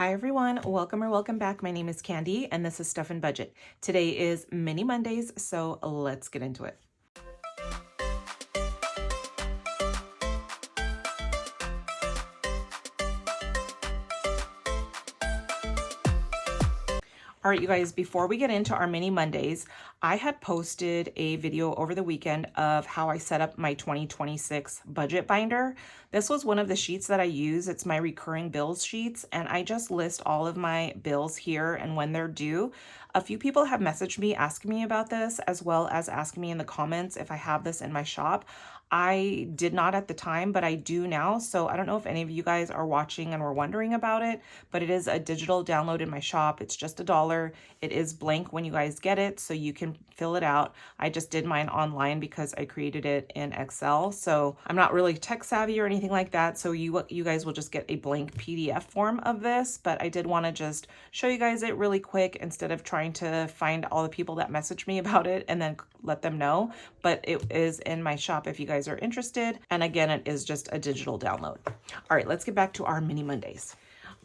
Hi everyone, welcome or welcome back. My name is Candy and this is Stuff and Budget. Today is Mini Mondays, so let's get into it. All right, you guys, before we get into our Mini Mondays, I had posted a video over the weekend of how I set up my 2026 budget binder. This was one of the sheets that I use. It's my recurring bills sheets, and I just list all of my bills here and when they're due. A few people have messaged me asking me about this, as well as asking me in the comments if I have this in my shop. I did not at the time, but I do now. So I don't know if any of you guys are watching and were wondering about it, but it is a digital download in my shop. It's just $1. It is blank when you guys get it, so you can fill it out. I just did mine online because I created it in Excel. So I'm not really tech savvy or anything like that. So you guys will just get a blank PDF form of this, but I did want to just show you guys it really quick instead of trying to find all the people that messaged me about it and then let them know. But it is in my shop if you guys are interested. And again, it is just a digital download. All right, let's get back to our Mini Mondays.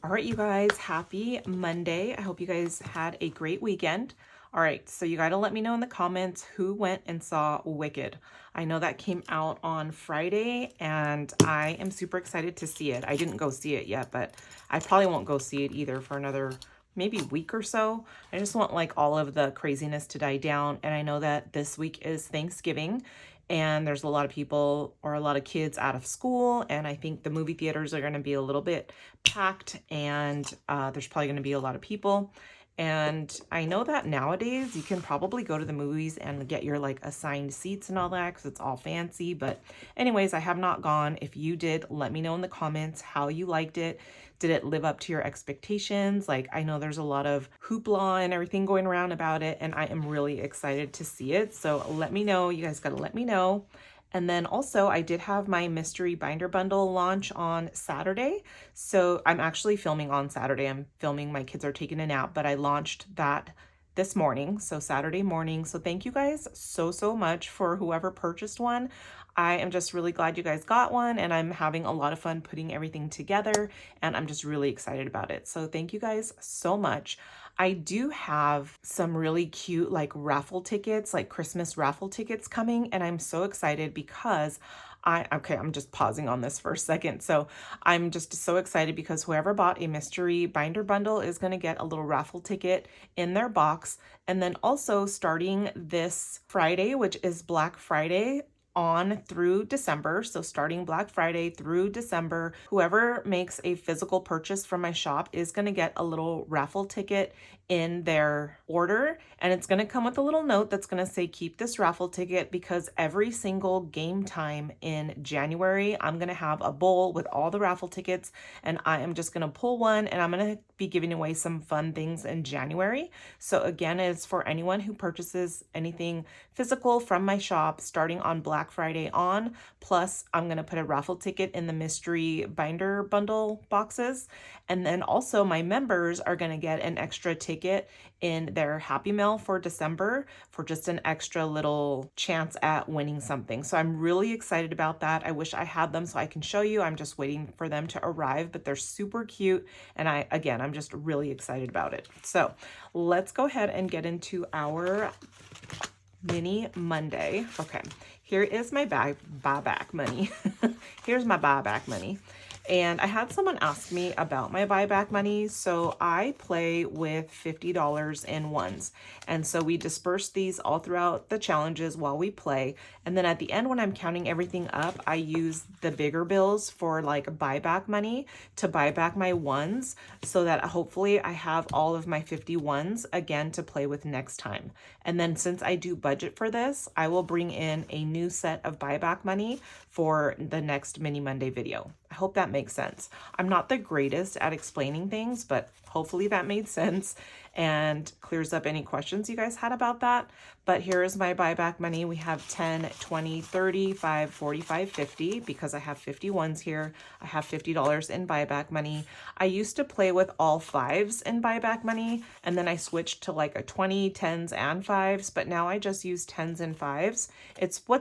All right, you guys, happy Monday. I hope you guys had a great weekend. All right, so you got to let me know in the comments who went and saw Wicked. I know that came out on Friday, and I am super excited to see it. I didn't go see it yet, but I probably won't go see it either for another maybe week or so. I just want like all of the craziness to die down. And I know that this week is Thanksgiving and there's a lot of people or a lot of kids out of school. And I think the movie theaters are going to be a little bit packed and there's probably going to be a lot of people. And I know that nowadays you can probably go to the movies and get your like assigned seats and all that because it's all fancy. But anyways, I have not gone. If you did, let me know in the comments how you liked it. Did it live up to your expectations? Like, I know there's a lot of hoopla and everything going around about it, and I am really excited to see it. So let me know. You guys got to let me know. And then also I did have my mystery binder bundle launch on Saturday. So I'm actually filming on Saturday. I'm filming, my kids are taking a nap, but I launched that this morning, so Saturday morning. So thank you guys so much for whoever purchased one. I am just really glad you guys got one, and I'm having a lot of fun putting everything together, and I'm just really excited about it. So thank you guys so much. I do have some really cute like raffle tickets, like Christmas raffle tickets coming, and I'm so excited because I'm just pausing on this for a second. So I'm just so excited because whoever bought a mystery binder bundle is going to get a little raffle ticket in their box. And then also starting this Friday, which is Black Friday, on through December. So starting Black Friday through December, whoever makes a physical purchase from my shop is going to get a little raffle ticket in their order. And it's going to come with a little note that's going to say, keep this raffle ticket, because every single game time in January, I'm going to have a bowl with all the raffle tickets, and I am just going to pull one, and I'm going to be giving away some fun things in January. So again, it's for anyone who purchases anything physical from my shop starting on Black Friday on. Plus, I'm going to put a raffle ticket in the mystery binder bundle boxes. And then also my members are going to get an extra ticket in their Happy Mail for December for just an extra little chance at winning something. So I'm really excited about that. I wish I had them so I can show you. I'm just waiting for them to arrive, but they're super cute. And I'm just really excited about it. So let's go ahead and get into our Mini Monday. Okay, here is my buyback money. Here's my buyback money. And I had someone ask me about my buyback money. So I play with $50 in ones. And so we disperse these all throughout the challenges while we play. And then at the end, when I'm counting everything up, I use the bigger bills for like buyback money to buy back my ones, so that hopefully I have all of my 50 ones again to play with next time. And then since I do budget for this, I will bring in a new set of buyback money for the next Mini Monday video. I hope that makes sense. I'm not the greatest at explaining things, but hopefully that made sense and clears up any questions you guys had about that. But here is my buyback money. We have 10, 20, 30, 5, 45, 50, because I have 51s here. I have $50 in buyback money. I used to play with all fives in buyback money, and then I switched to like a 20, 10s and fives, but now I just use 10s and fives. It's blah,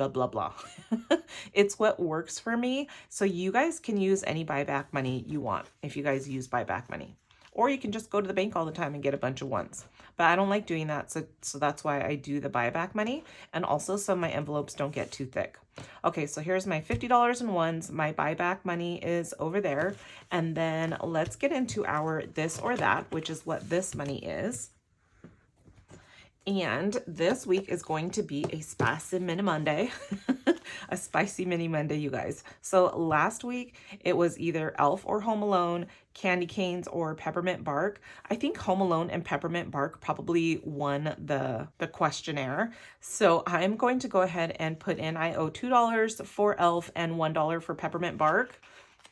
blah, blah. It's what works for me. me. So you guys can use any buyback money you want if you guys use buyback money. Or you can just go to the bank all the time and get a bunch of ones. But I don't like doing that, so that's why I do the buyback money. And also so my envelopes don't get too thick. Okay, so here's my $50 in ones. My buyback money is over there. And then let's get into our this or that, which is what this money is. And this week is going to be a spicy mini Monday. A spicy mini Monday, you guys. So last week it was either Elf or Home Alone, candy canes or peppermint bark. I think Home Alone and peppermint bark probably won the questionnaire. So I'm going to go ahead and put in, I owe $2 for Elf and $1 for peppermint bark.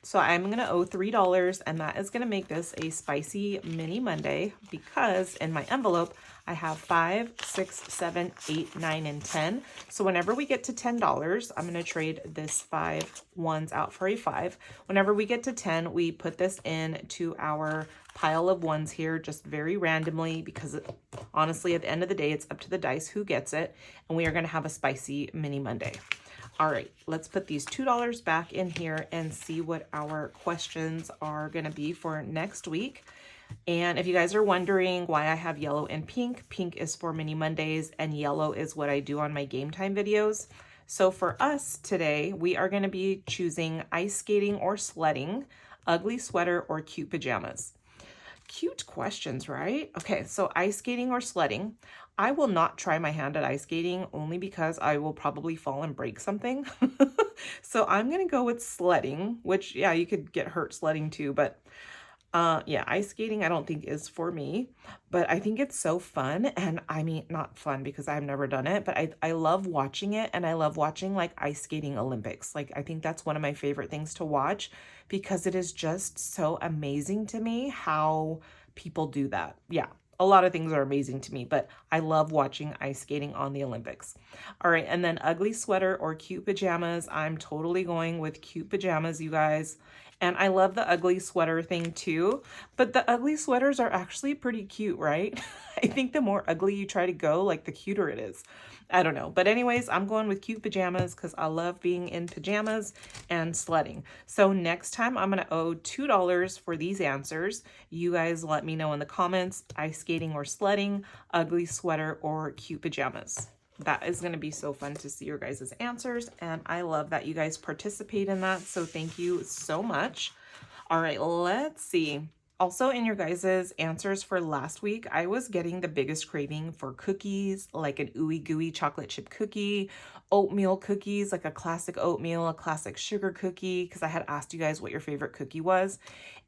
So I'm going to owe $3, and that is going to make this a spicy mini Monday because in my envelope, I have 5, 6, 7, 8, 9, and 10. So whenever we get to $10, I'm going to trade this 5 ones out for a 5. Whenever we get to 10, we put this in to our pile of ones here just very randomly because honestly, at the end of the day, it's up to the dice who gets it. And we are going to have a spicy mini Monday. All right, let's put these $2 back in here and see what our questions are going to be for next week. And if you guys are wondering why I have yellow and pink, pink is for Mini Mondays and yellow is what I do on my game time videos. So for us today, we are going to be choosing ice skating or sledding, ugly sweater, or cute pajamas. Cute questions, right? Okay, so ice skating or sledding. I will not try my hand at ice skating only because I will probably fall and break something. So I'm going to go with sledding, which, yeah, you could get hurt sledding too, but yeah, ice skating I don't think is for me, but I think it's so fun. And I mean, not fun because I've never done it, but I love watching it. And I love watching like ice skating Olympics. Like, I think that's one of my favorite things to watch because it is just so amazing to me how people do that. Yeah. A lot of things are amazing to me, but I love watching ice skating on the Olympics. All right, and then ugly sweater or cute pajamas. I'm totally going with cute pajamas, you guys. And I love the ugly sweater thing too, but the ugly sweaters are actually pretty cute, right? I think the more ugly you try to go, like the cuter it is. I don't know. But anyways, I'm going with cute pajamas because I love being in pajamas and sledding. So next time I'm going to owe $2 for these answers. You guys let me know in the comments, ice skating or sledding, ugly sweater or cute pajamas. That is going to be so fun to see your guys' answers, and I love that you guys participate in that, so thank you so much. All right, let's see. Also, in your guys' answers for last week, I was getting the biggest craving for cookies, like an ooey gooey chocolate chip cookie, oatmeal cookies, like a classic oatmeal, a classic sugar cookie, because I had asked you guys what your favorite cookie was.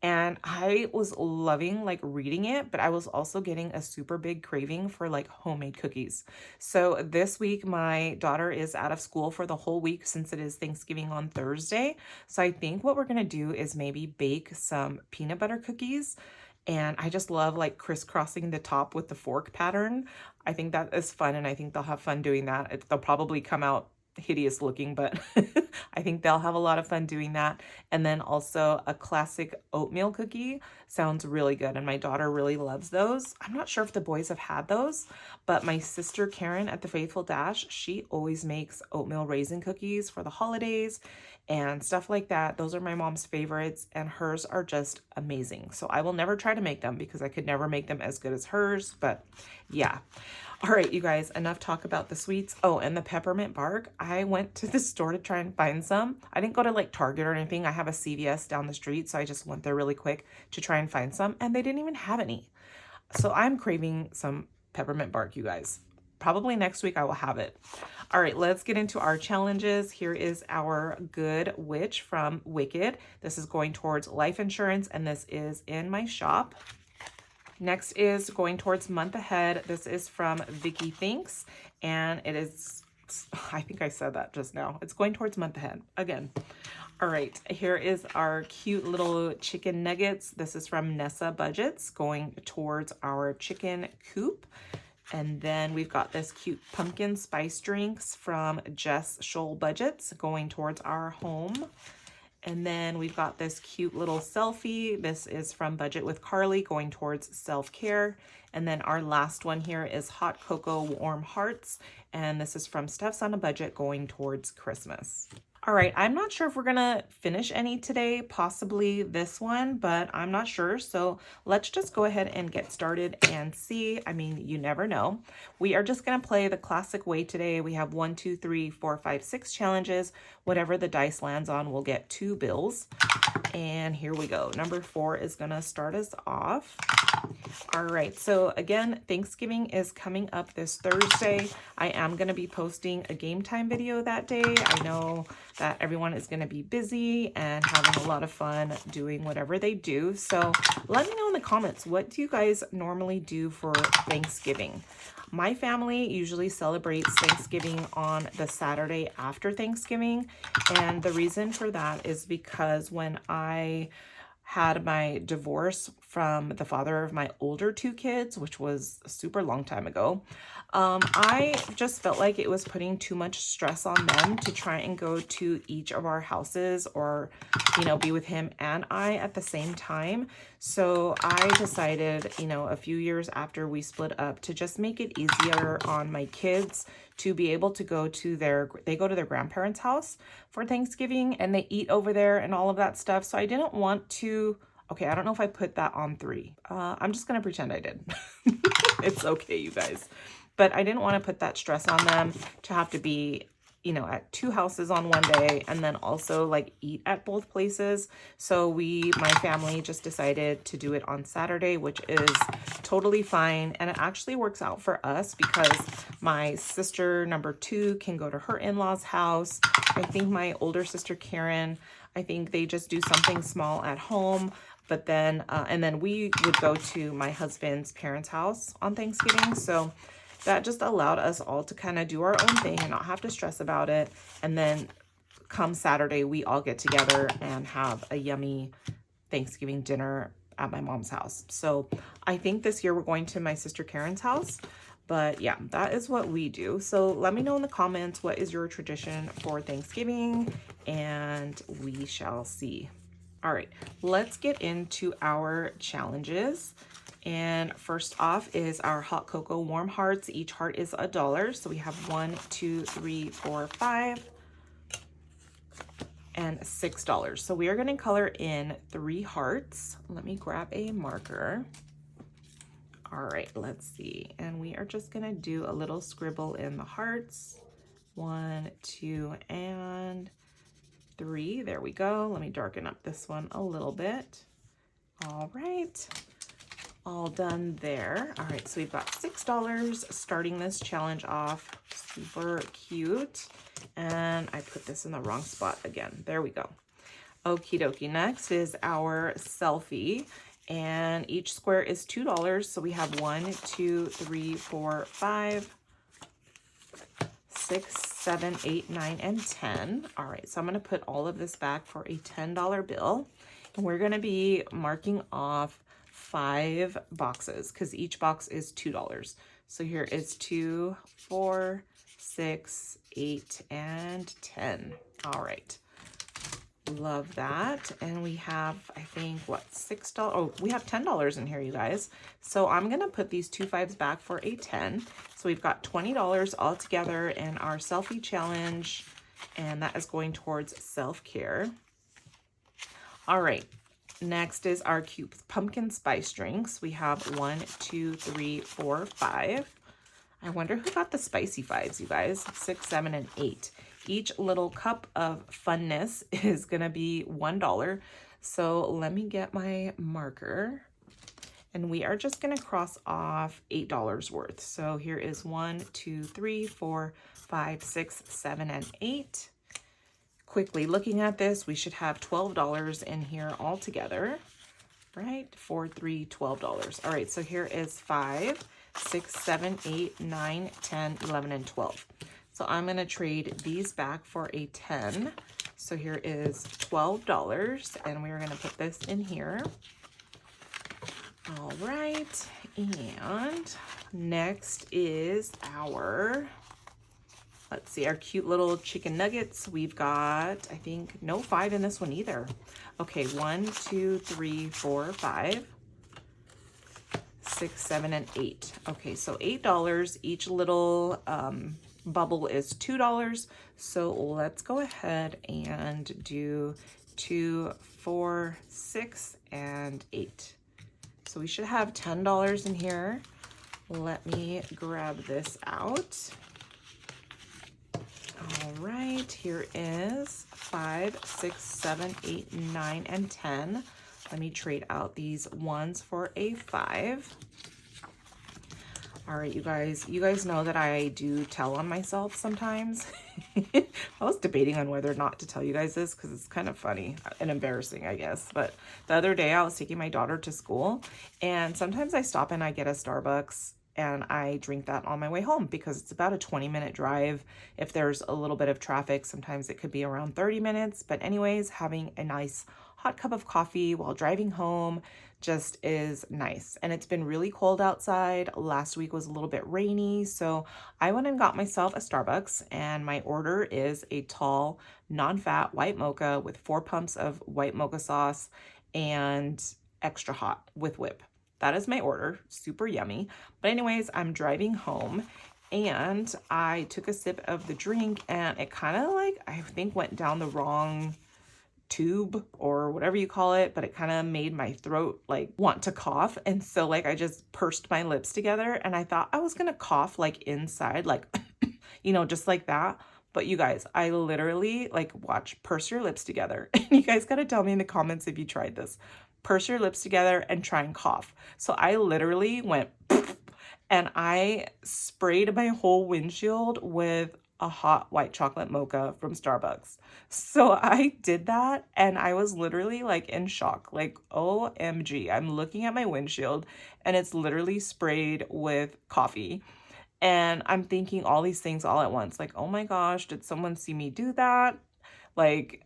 And I was loving like reading it, but I was also getting a super big craving for like homemade cookies. So this week, my daughter is out of school for the whole week since it is Thanksgiving on Thursday. So I think what we're going to do is maybe bake some peanut butter cookies. And I just love like crisscrossing the top with the fork pattern. I think that is fun, and I think they'll have fun doing that. They'll probably come out hideous looking, but I think they'll have a lot of fun doing that. And then also a classic oatmeal cookie sounds really good, and my daughter really loves those. I'm not sure if the boys have had those, but my sister Karen at the Faithful Dash, she always makes oatmeal raisin cookies for the holidays and stuff like that. Those are my mom's favorites, and hers are just amazing. So I will never try to make them because I could never make them as good as hers, but yeah. All right, you guys, enough talk about the sweets. Oh, and the peppermint bark. I went to the store to try and find some. I didn't go to like Target or anything. I have a CVS down the street, so I just went there really quick to try and find some, and they didn't even have any. So I'm craving some peppermint bark, you guys. Probably next week I will have it. All right, let's get into our challenges. Here is our Good Witch from Wicked. This is going towards life insurance, and this is in my shop. Next is going towards month ahead. This is from Vicky Thinks, and it is, I think I said that just now. It's going towards month ahead again. All right, here is our cute little chicken nuggets. This is from Nessa Budgets, going towards our chicken coop. And then we've got this cute pumpkin spice drinks from Jess Scholl Budgets, going towards our home. And then we've got this cute little Cell-Fie. This is from Budget with Carly, going towards self-care. And then our last one here is Hot Cocoa Warm Hearts. And this is from Steph's on a Budget, going towards Christmas. All right, I'm not sure if we're gonna finish any today, possibly this one, but I'm not sure. So let's just go ahead and get started and see. I mean, you never know. We are just gonna play the classic way today. We have 1, 2, 3, 4, 5, 6 challenges. Whatever the dice lands on, we'll get 2 bills. And here we go. Number 4 is gonna start us off. All right, so again, Thanksgiving is coming up this Thursday. I am going to be posting a game time video that day. I know that everyone is going to be busy and having a lot of fun doing whatever they do. So let me know in the comments, what do you guys normally do for Thanksgiving? My family usually celebrates Thanksgiving on the Saturday after Thanksgiving. And the reason for that is because when I had my divorce from the father of my older 2 kids, which was a super long time ago, I just felt like it was putting too much stress on them to try and go to each of our houses or, you know, be with him and I at the same time. So I decided, you know, a few years after we split up to just make it easier on my kids to be able to go to their grandparents' house for Thanksgiving and they eat over there and all of that stuff. So I didn't want to, okay, I don't know if I put that on 3. I'm just going to pretend I did. It's okay, you guys. But I didn't want to put that stress on them to have to be, you know, at 2 houses on one day and then also like eat at both places. So my family just decided to do it on Saturday, which is totally fine. And it actually works out for us because my sister number 2 can go to her in-laws' house. I think my older sister Karen, I think they just do something small at home. But then, and then we would go to my husband's parents' house on Thanksgiving. So that just allowed us all to kind of do our own thing and not have to stress about it. And then come Saturday, we all get together and have a yummy Thanksgiving dinner at my mom's house. So I think this year we're going to my sister Karen's house. But yeah, that is what we do. So let me know in the comments, what is your tradition for Thanksgiving? And we shall see. All right, let's get into our challenges. And first off is our hot cocoa warm hearts. Each heart is $1. So we have 1, 2, 3, 4, 5, and $6. So we are going to color in 3 hearts. Let me grab a marker. All right, let's see. And we are just going to do a little scribble in the hearts. 1, 2, and 3. There we go. Let me darken up this one a little bit. All right. All done there. All right, so we've got $6 starting this challenge off. Super cute. And I put this in the wrong spot again. There we go. Okie dokie. Next is our Cell-Fie. And each square is $2. So we have 1, 2, 3, 4, 5, 6, 7, 8, 9, and 10. All right, so I'm going to put all of this back for a $10 bill. And we're going to be marking off 5 boxes because each box is $2. So here is 2, 4, 6, 8, and 10. All right. Love that. And we have, I think, what, $6? Oh, we have $10 in here, you guys. So I'm going to put these 2 5s back for a 10. So we've got $20 all together in our Cell-Fie challenge. And that is going towards self-care. All right. Next is our cute pumpkin spice drinks. We have 1, 2, 3, 4, 5. I wonder who got the spicy 5s, you guys. 6, 7, and 8. Each little cup of funness is going to be $1. So let me get my marker. And we are just going to cross off $8 worth. So here is 1, 2, 3, 4, 5, 6, 7, and 8. Quickly looking at this, we should have $12 in here altogether, right? 4, 3, $12. All right, so here is 5, 6, 7, 8, 9, 10, 11, and 12. So I'm going to trade these back for a 10. So here is $12, and we're going to put this in here. All right, and next is our, let's see, our cute little chicken nuggets. We've got, I think, no 5 in this one either. Okay, 1, 2, 3, 4, 5, 6, 7, and 8. Okay, so $8 each little bubble is $2. So let's go ahead and do 2, 4, 6, and 8. So we should have $10 in here. Let me grab this out. All right, here is 5, 6, 7, 8, 9, and 10. Let me trade out these ones for a 5. All right, you guys know that I do tell on myself sometimes. I was debating on whether or not to tell you guys this because it's kind of funny and embarrassing, I guess. But the other day I was taking my daughter to school, and sometimes I stop and I get a Starbucks and I drink that on my way home because it's about a 20-minute drive. If there's a little bit of traffic, sometimes it could be around 30 minutes. But anyways, having a nice hot cup of coffee while driving home just is nice. And it's been really cold outside. Last week was a little bit rainy, so I went and got myself a Starbucks, and my order is a tall, non-fat white mocha with 4 pumps of white mocha sauce and extra hot with whip. That is my order. Super yummy. But anyways, I'm driving home and I took a sip of the drink and it kind of like, I think went down the wrong tube or whatever you call it, but it kind of made my throat like want to cough. And so like I just pursed my lips together and I thought I was gonna cough like inside, like, you know, just like that. But you guys, I literally like purse your lips together. And you guys gotta tell me in the comments if you tried this. Purse your lips together and try and cough. So I literally went and I sprayed my whole windshield with a hot white chocolate mocha from Starbucks. So I did that and I was literally like in shock, like OMG. I'm looking at my windshield and it's literally sprayed with coffee. And I'm thinking all these things all at once, like, oh my gosh, did someone see me do that? Like,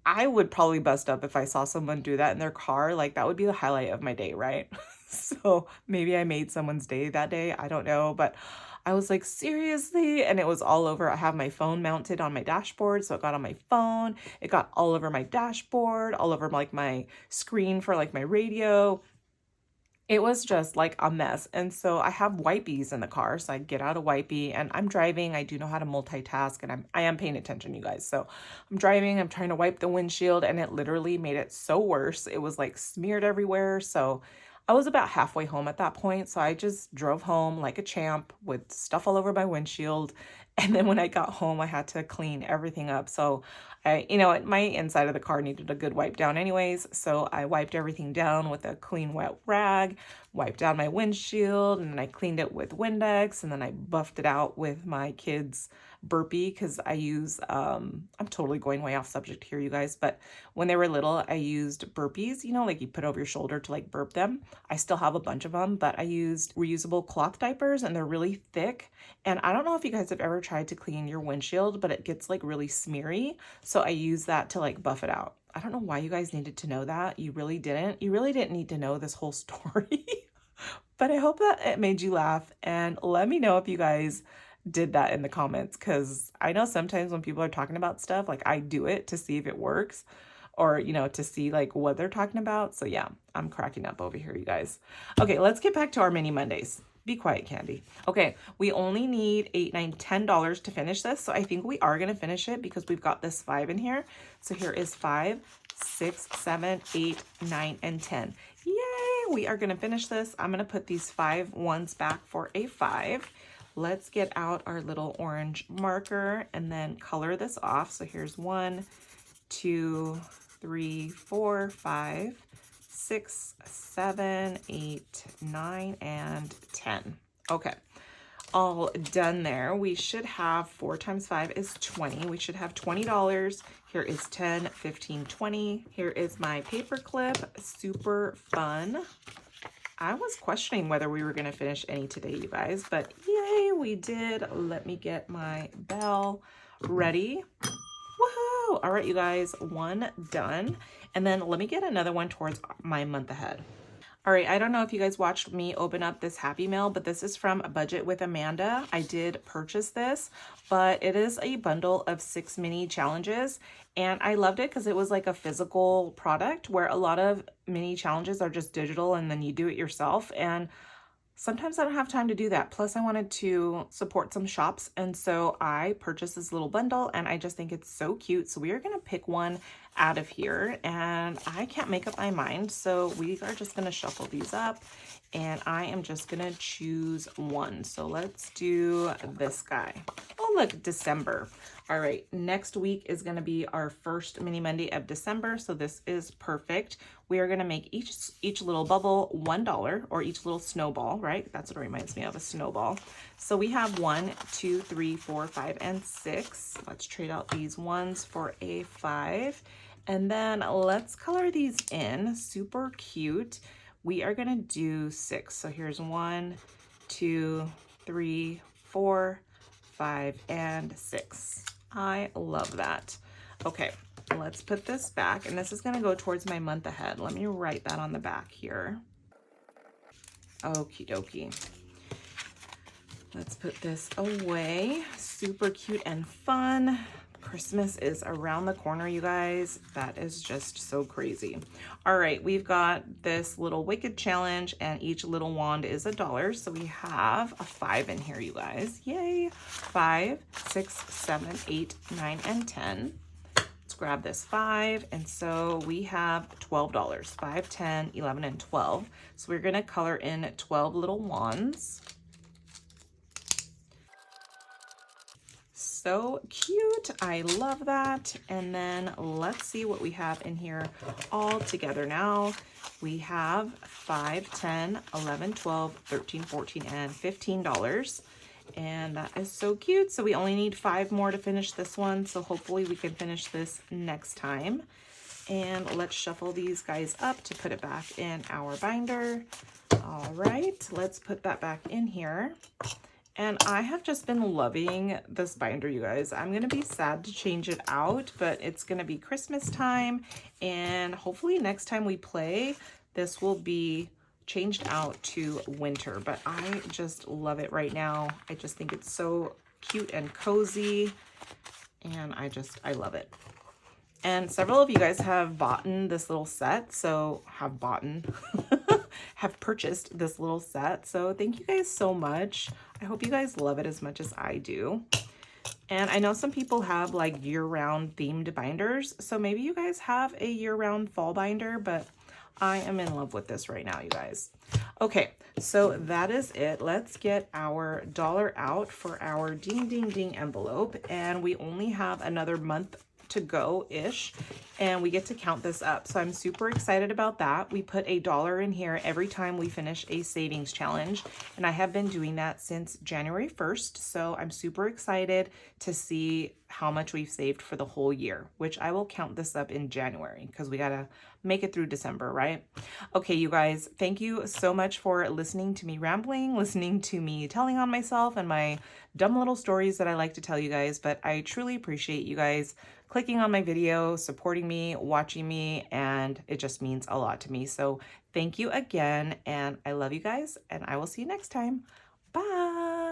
I would probably bust up if I saw someone do that in their car. Like, that would be the highlight of my day, right? So maybe I made someone's day that day. I don't know. But I was like, seriously? And it was all over. I have my phone mounted on my dashboard. So it got on my phone. It got all over my dashboard, all over like my screen for like my radio. It was just like a mess. And so I have wipes in the car. So I get out a wipey and I'm driving. I do know how to multitask and I am paying attention, you guys. So I'm driving, I'm trying to wipe the windshield and it literally made it so worse. It was like smeared everywhere. So I was about halfway home at that point. So I just drove home like a champ with stuff all over my windshield. And then when I got home, I had to clean everything up. So my inside of the car needed a good wipe down anyways. So I wiped everything down with a clean wet rag, wiped down my windshield, and then I cleaned it with Windex, and then I buffed it out with my kids' burpee because I use, I'm totally going way off subject here, you guys, but when they were little, I used burpees, like you put over your shoulder to like burp them. I still have a bunch of them, but I used reusable cloth diapers and they're really thick. And I don't know if you guys have ever tried to clean your windshield, but it gets like really smeary. So I use that to like buff it out. I don't know why you guys needed to know that. You really didn't. You really didn't need to know this whole story. But I hope that it made you laugh. And let me know if you guys did that in the comments, because I know sometimes when people are talking about stuff, like I do it to see if it works or, to see like what they're talking about. So yeah, I'm cracking up over here, you guys. Okay, let's get back to our mini Mondays. Be quiet, Candy. Okay, we only need $8, $9, $10 to finish this. So I think we are going to finish it because we've got this 5 in here. So here is 5, 6, 7, 8, 9, and 10. Yay, we are going to finish this. I'm going to put these 5 ones back for a 5. Let's get out our little orange marker and then color this off. So here's 1, 2, 3, 4, 5, 6, 7, 8, 9, and 10. Okay, all done there. We should have 4 times 5 is 20. We should have $20. Here is 10, 15, 20. Here is my paper clip. Super fun. I was questioning whether we were going to finish any today, you guys, but yay, we did. Let me get my bell ready. Woohoo! All right, you guys, 1 done. And then let me get another one towards my month ahead. All right, I don't know if you guys watched me open up this Happy Mail, but this is from Budget with Amanda. I did purchase this, but it is a bundle of 6 mini challenges. And I loved it because it was like a physical product where a lot of mini challenges are just digital and then you do it yourself. And sometimes I don't have time to do that. Plus I wanted to support some shops. And so I purchased this little bundle and I just think it's so cute. So we are gonna pick one out of here and I can't make up my mind. So we are just gonna shuffle these up and I am just gonna choose one. So let's do this guy. Oh, look, December. All right, next week is gonna be our first mini Monday of December. So this is perfect. We are gonna make each little bubble $1 or each little snowball, right? That's what it reminds me of, a snowball. So we have 1, 2, 3, 4, 5, and 6. Let's trade out these ones for a 5. And then let's color these in, super cute. We are gonna do 6. So here's 1, 2, 3, 4, 5, and 6. I love that. Okay, let's put this back, and this is gonna go towards my month ahead. Let me write that on the back here. Okie dokie. Let's put this away. Super cute and fun. Christmas is around the corner, you guys. That is just so crazy. All right, we've got this little Wicked challenge and each little wand is $1. So we have a 5 in here, you guys. Yay. 5, 6, 7, 8, 9, and 10. Let's grab this 5. And so we have $12. 5, 10, 11, and 12. So we're gonna color in 12 little wands. So cute. I love that. And then let's see what we have in here all together now. We have 5, 10, 11, 12, 13, 14, and $15. And that is so cute. So we only need 5 more to finish this one. So hopefully we can finish this next time. And let's shuffle these guys up to put it back in our binder. All right, let's put that back in here. And I have just been loving this binder, you guys. I'm gonna be sad to change it out, but it's gonna be Christmas time. And hopefully next time we play, this will be changed out to winter. But I just love it right now. I just think it's so cute and cozy. And I love it. And several of you guys have bought this little set. So have purchased this little set. So thank you guys so much. I hope you guys love it as much as I do. And I know some people have like year-round themed binders. So maybe you guys have a year-round fall binder, but I am in love with this right now, you guys. Okay, so that is it. Let's get our dollar out for our ding, ding, ding envelope. And we only have another month to go-ish, and we get to count this up. So I'm super excited about that. We put $1 in here every time we finish a savings challenge, and I have been doing that since January 1st. So I'm super excited to see how much we've saved for the whole year, which I will count this up in January because we gotta make it through December, right? Okay, you guys, thank you so much for listening to me rambling, listening to me telling on myself and my dumb little stories that I like to tell you guys, but I truly appreciate you guys clicking on my video, supporting me, watching me, and it just means a lot to me. So thank you again, and I love you guys, and I will see you next time. Bye.